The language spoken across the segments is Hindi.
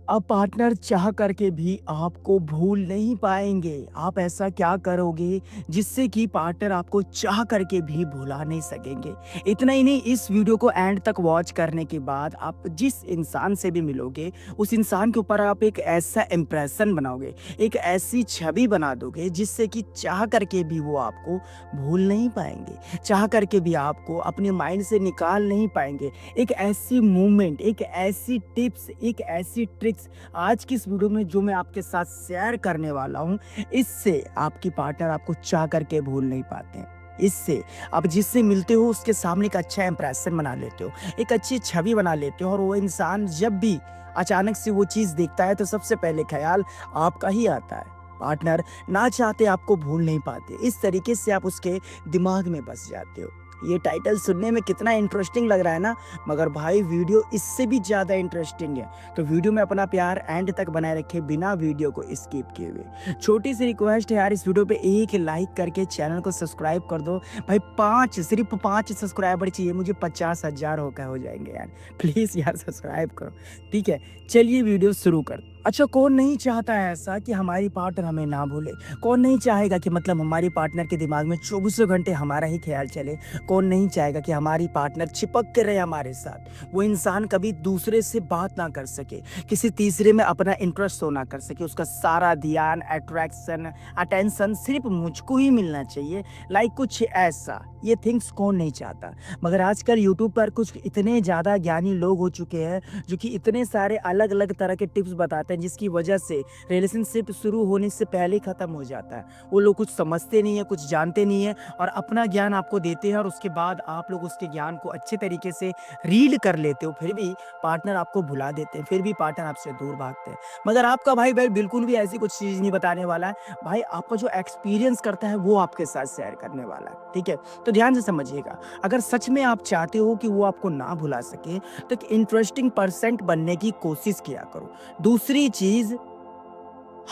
अब पार्टनर चाह करके भी आपको भूल नहीं पाएँगे। आप ऐसा क्या करोगे जिससे कि पार्टनर आपको चाह करके भी भुला नहीं सकेंगे। इतना ही नहीं, इस वीडियो को एंड तक वॉच करने के बाद आप जिस इंसान से भी मिलोगे, उस इंसान के ऊपर आप एक ऐसा इम्प्रेशन बनाओगे, एक ऐसी छवि बना दोगे जिससे कि चाह करके भी वो आपको भूल नहीं पाएँगे। चाह करके भी आपको अपने माइंड से निकाल नहीं पाएँगे। एक ऐसी मूवमेंट, एक ऐसी टिप्स, एक ऐसी ट्रिक्स आज की इस वीडियो में जो मैं आपके साथ शेयर करने वाला हूँ, इससे आपकी पार्टनर आपको चाह करके भूल नहीं पाते हैं। इससे आप जिससे मिलते हो उसके सामने एक अच्छा इंप्रेशन बना लेते हो, एक अच्छी छवि बना लेते हो और वो इंसान जब भी अचानक से वो चीज़ देखता है तो सबसे पहले ख़्याल आपका ही आता है। पार्टनर ना चाहते आपको भूल नहीं पाते। इस तरीके से आप उसके दिमाग में बस जाते हो। ये टाइटल सुनने में कितना इंटरेस्टिंग लग रहा है ना, मगर भाई वीडियो इससे भी ज़्यादा इंटरेस्टिंग है। तो वीडियो में अपना प्यार एंड तक बनाए रखे बिना वीडियो को स्किप किए हुए। छोटी सी रिक्वेस्ट है यार, इस वीडियो पे एक लाइक करके चैनल को सब्सक्राइब कर दो। भाई 5 सिर्फ 5 सब्सक्राइबर चाहिए मुझे, 50,000 हो जाएँगे यार। प्लीज़ यार सब्सक्राइब करो, ठीक है? चलिए वीडियो शुरू कर। अच्छा, कौन नहीं चाहता है ऐसा कि हमारी पार्टनर हमें ना भूले? कौन नहीं चाहेगा कि मतलब हमारी पार्टनर के दिमाग में चौबीसों घंटे हमारा ही ख्याल चले? कौन नहीं चाहेगा कि हमारी पार्टनर चिपक के रहे हमारे साथ? वो इंसान कभी दूसरे से बात ना कर सके, किसी तीसरे में अपना इंटरेस्ट शो ना कर सके, उसका सारा ध्यान, अट्रैक्शन, अटेंशन सिर्फ़ मुझको ही मिलना चाहिए, लाइक कुछ ऐसा। ये थिंग्स कौन नहीं चाहता? मगर आजकल यूट्यूब पर कुछ इतने ज़्यादा ज्ञानी लोग हो चुके हैं, जो कि इतने सारे अलग-अलग तरह के टिप्स बताते हैं, जिसकी वजह से रिलेशनशिप शुरू होने से पहले ही खत्म हो जाता है। वो लोग कुछ समझते नहीं हैं, कुछ जानते नहीं हैं और अपना ज्ञान आपको देते हैं और उसके बाद आप लोग उसके ज्ञान को अच्छे तरीके से रीड कर लेते हो, फिर भी पार्टनर आपको भुला देते हैं, फिर भी पार्टनर आपसे दूर भागते हैं। मगर आपका भाई बिल्कुल भी ऐसी कुछ चीज़ नहीं बताने वाला है। भाई आपका जो एक्सपीरियंस करता है वो आपके साथ शेयर करने वाला है, ठीक है? तो ध्यान से समझिएगा, अगर सच में आप चाहते हो कि वो आपको ना भुला सके, तो एक इंटरेस्टिंग पर्सन बनने की कोशिश किया करो। दूसरी चीज़,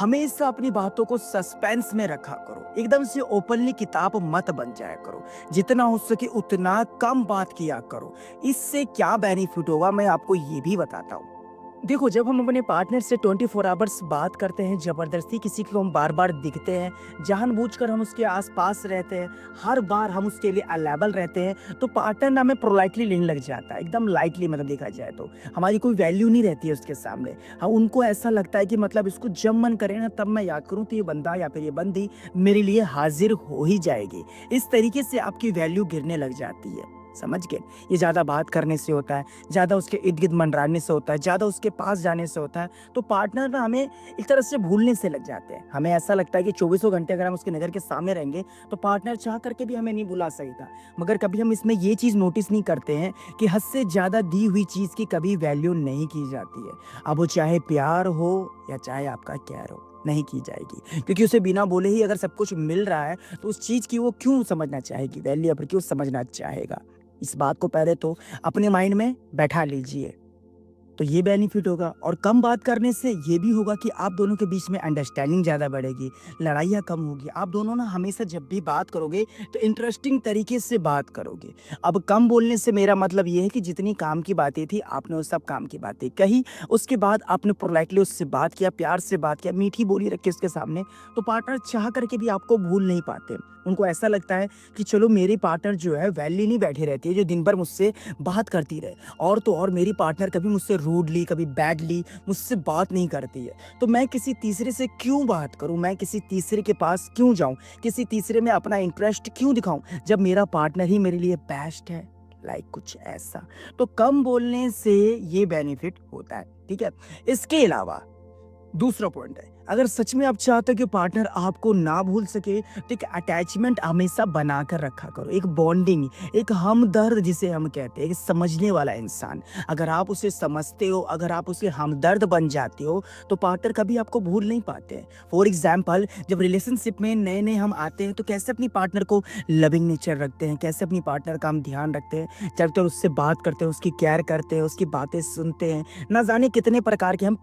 हमेशा अपनी बातों को सस्पेंस में रखा करो। एकदम से ओपनली किताब मत बन जाया करो। जितना हो सके उतना कम बात किया करो। इससे क्या बेनिफिट होगा मैं आपको ये भी बताता हूँ। देखो, जब हम अपने पार्टनर से 24 आवर्स बात करते हैं, ज़बरदस्ती किसी को हम बार-बार दिखते हैं, जानबूझकर हम उसके आस-पास रहते हैं, हर बार हम उसके लिए अवेलेबल रहते हैं, तो पार्टनर ना हमें पोलाइटली लेने लग जाता है, एकदम लाइटली मतलब देखा जाए तो। हमारी कोई वैल्यू नहीं रहती है उसके सामने। हाँ, उनको ऐसा लगता है कि मतलब इसको जब मन करे ना तब मैं याद करूँ तो ये बंदा या फिर ये बंदी मेरे लिए हाज़िर हो ही जाएगी। इस तरीके से आपकी वैल्यू गिरने लग जाती है। समझ गए? ये ज़्यादा बात करने से होता है, ज़्यादा उसके इर्द-गिर्द मंडराने से होता है, ज़्यादा उसके पास जाने से होता है, तो पार्टनर ना हमें एक तरह से भूलने से लग जाते हैं। हमें ऐसा लगता है कि चौबीसों घंटे अगर हम उसकी नज़र के सामने रहेंगे, तो पार्टनर चाह करके भी हमें नहीं भुला सकता। मगर कभी हम इसमें ये चीज़ नोटिस नहीं करते हैं कि हद से ज़्यादा दी हुई चीज़ की कभी वैल्यू नहीं की जाती है। अब वो चाहे प्यार हो या चाहे आपका केयर हो, नहीं की जाएगी। क्योंकि उसे बिना बोले ही अगर सब कुछ मिल रहा है, तो उस चीज़ की वो क्यों समझना चाहेगी वैल्यू या फिर क्यों समझना चाहेगा? इस बात को पहले तो अपने माइंड में बैठा लीजिए। तो ये बेनिफिट होगा और कम बात करने से ये भी होगा कि आप दोनों के बीच में अंडरस्टैंडिंग ज़्यादा बढ़ेगी, लड़ाइयाँ कम होगी। आप दोनों ना हमेशा जब भी बात करोगे तो इंटरेस्टिंग तरीके से बात करोगे। अब कम बोलने से मेरा मतलब ये है कि जितनी काम की बातें थी आपने वो सब काम की बातें कही, उसके बाद आपने पोलाइटली उससे बात किया, प्यार से बात किया, मीठी बोली रखी उसके सामने, तो पार्टनर चाह करके भी आपको भूल नहीं पाते। उनको ऐसा लगता है कि चलो मेरी पार्टनर जो है वैली नहीं बैठी रहती है, जो दिन भर मुझसे बात करती रहे। और तो और मेरी पार्टनर कभी मुझसे रूडली, कभी बैडली मुझसे बात नहीं करती है। तो मैं किसी तीसरे से क्यों बात करूँ? मैं किसी तीसरे के पास क्यों जाऊँ? किसी तीसरे में अपना इंटरेस्ट क्यों दिखाऊँ? जब मेरा पार्टनर ही मेरे लिए बेस्ट है। लाइक कुछ ऐसा। तो कम बोलने से ये बेनिफिट होता है, ठीक है? इसके अलावा दूसरा पॉइंट है, अगर सच में आप चाहते हो कि पार्टनर आपको ना भूल सके, तो एक अटैचमेंट हमेशा बनाकर रखा करो, एक बॉन्डिंग, एक हमदर्द जिसे हम कहते हैं, एक समझने वाला इंसान। अगर आप उसे समझते हो, अगर आप उसके हमदर्द बन जाते हो, तो पार्टनर कभी आपको भूल नहीं पाते हैं। फॉर एग्जाम्पल, जब रिलेशनशिप में नए-नए हम आते हैं, तो कैसे अपनी पार्टनर को लविंग नेचर रखते हैं, कैसे अपनी पार्टनर का हम ध्यान रखते हैं, जब तक उससे बात करते हैं, उसकी केयर करते हैं, उसकी बातें सुनते हैं, ना जाने कितने प्रकार के हम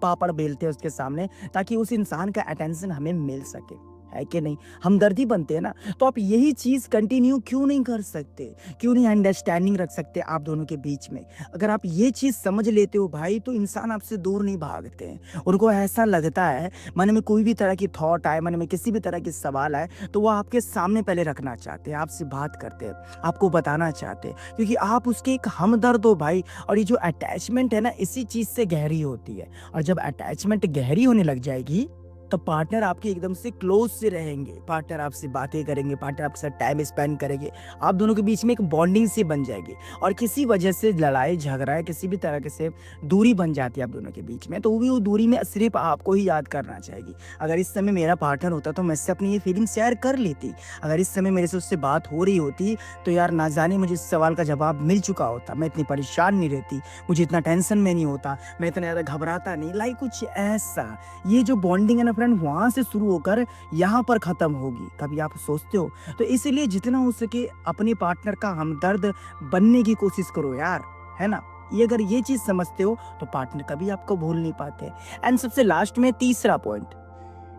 पापड़ बेलते हैं उसके सामने, ताकि उस इंसान का अटेंशन हमें मिल सके। है कि नहीं? हमदर्दी बनते हैं ना। तो आप यही चीज़ कंटिन्यू क्यों नहीं कर सकते? क्यों नहीं अंडरस्टैंडिंग रख सकते आप दोनों के बीच में? अगर आप ये चीज़ समझ लेते हो भाई, तो इंसान आपसे दूर नहीं भागते हैं। उनको ऐसा लगता है, मन में कोई भी तरह की थॉट आए, मन में किसी भी तरह के सवाल आए, तो वो आपके सामने पहले रखना चाहते हैं, आपसे बात करते हैं, आपको बताना चाहते हैं, क्योंकि आप उसके एक हमदर्द हो भाई। और ये जो अटैचमेंट है ना, इसी चीज़ से गहरी होती है। और जब अटैचमेंट गहरी होने लग जाएगी, तो पार्टनर आपके एकदम से क्लोज से रहेंगे, पार्टनर आपसे बातें करेंगे, पार्टनर आपके साथ टाइम स्पेंड करेंगे, आप दोनों के बीच में एक बॉन्डिंग सी बन जाएगी। और किसी वजह से लड़ाई झगड़ा है, किसी भी तरह के से दूरी बन जाती है आप दोनों के बीच में, तो वो दूरी में सिर्फ आपको ही याद करना चाहेगी। अगर इस समय मेरा पार्टनर होता तो मैं इससे अपनी ये फीलिंग शेयर कर लेती। अगर इस समय मेरे से उससे बात हो रही होती, तो यार ना जाने मुझे इस सवाल का जवाब मिल चुका होता, मैं इतनी परेशान नहीं रहती, मुझे इतना टेंशन में नहीं होता, मैं इतना ज़्यादा घबराता नहीं, लाइक कुछ ऐसा। ये जो बॉन्डिंग है ना फ्रेंड, वहाँ से शुरू होकर यहाँ पर ख़त्म होगी। कभी आप सोचते हो? तो इसीलिए जितना हो सके अपने पार्टनर का हमदर्द बनने की कोशिश करो यार, है ना? ये अगर ये चीज़ समझते हो, तो पार्टनर कभी आपको भूल नहीं पाते। एंड सबसे लास्ट में तीसरा point,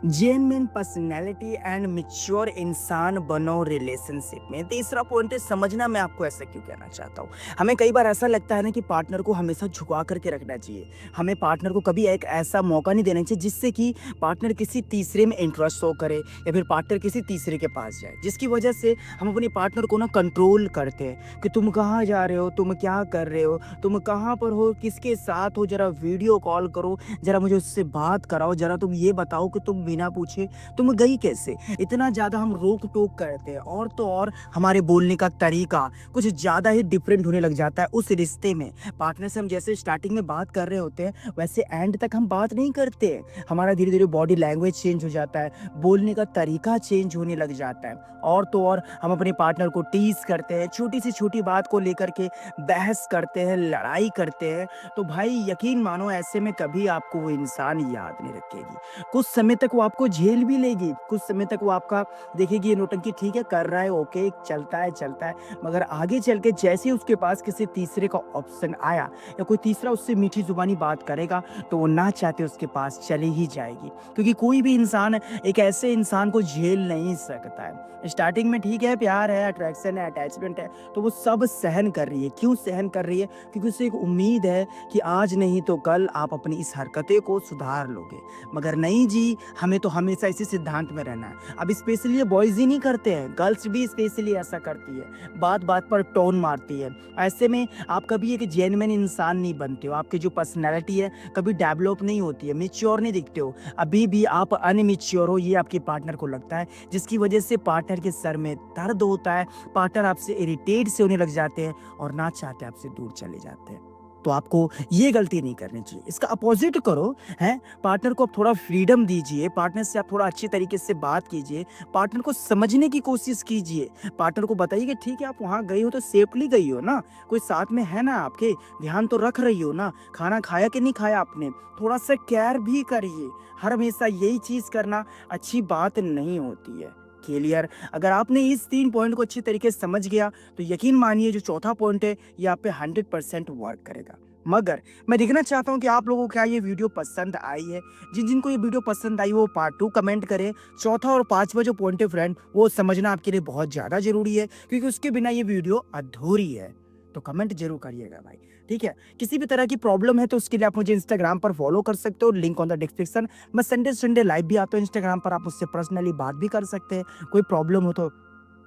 genuine personality and mature इंसान बनो रिलेशनशिप में। तीसरा पॉइंट है समझना, मैं आपको ऐसा क्यों कहना चाहता हूँ। हमें कई बार ऐसा लगता है ना कि पार्टनर को हमेशा झुका करके रखना चाहिए, हमें पार्टनर को कभी एक ऐसा मौका नहीं देना चाहिए जिससे कि पार्टनर किसी तीसरे में इंटरेस्ट शो करे, या फिर पार्टनर किसी तीसरे के पास जाए, जिसकी वजह से हम अपने पार्टनर को ना कंट्रोल करते हैं कि तुम कहाँ जा रहे हो, तुम क्या कर रहे हो, तुम कहाँ पर हो, किसके साथ हो, जरा वीडियो कॉल करो, जरा मुझे उससे बात कराओ, जरा तुम ये बताओ कि तुम बिना पूछे तुम गई कैसे। इतना ज्यादा हम रोक टोक करते हैं, और तो और हमारे बोलने का तरीका कुछ ज्यादा ही डिफरेंट होने लग जाता है उस रिश्ते में। पार्टनर से हम जैसे स्टार्टिंग में बात कर रहे होते हैं, वैसे एंड तक हम बात नहीं करते हैं। हमारा धीरे धीरे बॉडी लैंग्वेज चेंज हो जाता है, बोलने का तरीका चेंज होने लग जाता है, और तो और हम अपने पार्टनर को टीज करते हैं, छोटी सी छोटी बात को लेकर के बहस करते हैं, लड़ाई करते हैं। तो भाई यकीन मानो, ऐसे में कभी आपको वो इंसान याद नहीं रखेगी। कुछ समय तक वो आपको झेल भी लेगी, कुछ समय तक वो आपका देखेगी ये नौटंकी ठीक है कर रहा है, ओके चलता है, मगर आगे चल के जैसे ही उसके पास किसी तीसरे का ऑप्शन आया, या कोई तीसरा उससे मीठी जुबानी बात करेगा, तो वो ना चाहते उसके पास चली ही जाएगी। क्योंकि कोई भी इंसान एक ऐसे इंसान को झेल नहीं सकता है। स्टार्टिंग में ठीक है, प्यार है, अट्रैक्शन है, अटैचमेंट है, तो वो सब सहन कर रही है। क्यों सहन कर रही है? क्योंकि उसे एक उम्मीद है कि आज नहीं तो कल आप अपनी इस हरकतें को सुधार लोगे। मगर नहीं जी, हमें तो हमेशा इसी सिद्धांत में रहना है। अब स्पेशली ये बॉयज ही नहीं करते हैं, गर्ल्स भी स्पेशली ऐसा करती है, बात बात पर टोन मारती है। ऐसे में आप कभी एक जेन्युइन इंसान नहीं बनते हो, आपकी जो पर्सनैलिटी है कभी डेवलप नहीं होती है, मैच्योर नहीं दिखते हो, अभी भी आप अनमैच्योर हो, ये आपके पार्टनर को लगता है, जिसकी वजह से पार्टनर के सर में दर्द होता है, पार्टनर आपसे इरिटेट से होने लग जाते हैं, और ना चाहते आपसे दूर चले जाते हैं। तो आपको ये गलती नहीं करनी चाहिए, इसका अपोजिट करो। हैं, पार्टनर को आप थोड़ा फ्रीडम दीजिए, पार्टनर से आप थोड़ा अच्छी तरीके से बात कीजिए, पार्टनर को समझने की कोशिश कीजिए, पार्टनर को बताइए कि ठीक है आप वहाँ गई हो तो सेफली गई हो ना, कोई साथ में है ना, आपके ध्यान तो रख रही हो ना, खाना खाया कि नहीं खाया आपने, थोड़ा सा केयर भी करिए। हर हमेशा यही चीज़ करना अच्छी बात नहीं होती है। क्लियर? अगर आपने इस 3 पॉइंट को अच्छी तरीके से समझ गया, तो यकीन मानिए जो चौथा पॉइंट है ये आप पे 100% वर्क करेगा। मगर मैं देखना चाहता हूँ कि आप लोगों को क्या ये वीडियो पसंद आई है। जिनको ये वीडियो पसंद आई वो पार्ट 2 कमेंट करें। चौथा और पांचवा जो पॉइंट है फ्रेंड, वो समझना आपके लिए बहुत ज़्यादा ज़रूरी है, क्योंकि उसके बिना ये वीडियो अधूरी है। तो कमेंट जरूर करिएगा भाई, ठीक है? किसी भी तरह की प्रॉब्लम है तो उसके लिए आप मुझे इंस्टाग्राम पर फॉलो कर सकते हो, लिंक ऑन द डिस्क्रिप्शन। मैं संडे लाइव भी आता हूँ इंस्टाग्राम पर, आप मुझसे पर्सनली बात भी कर सकते हैं, कोई प्रॉब्लम हो तो,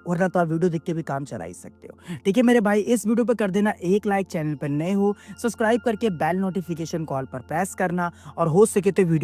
वरना तो आप वीडियो देख के भी काम चला ही सकते हो। ठीक है मेरे भाई, इस वीडियो पर कर देना एक लाइक, चैनल पर नए हो सब्सक्राइब करके बेल नोटिफिकेशन कॉल पर प्रेस करना, और हो सके तो वीडियो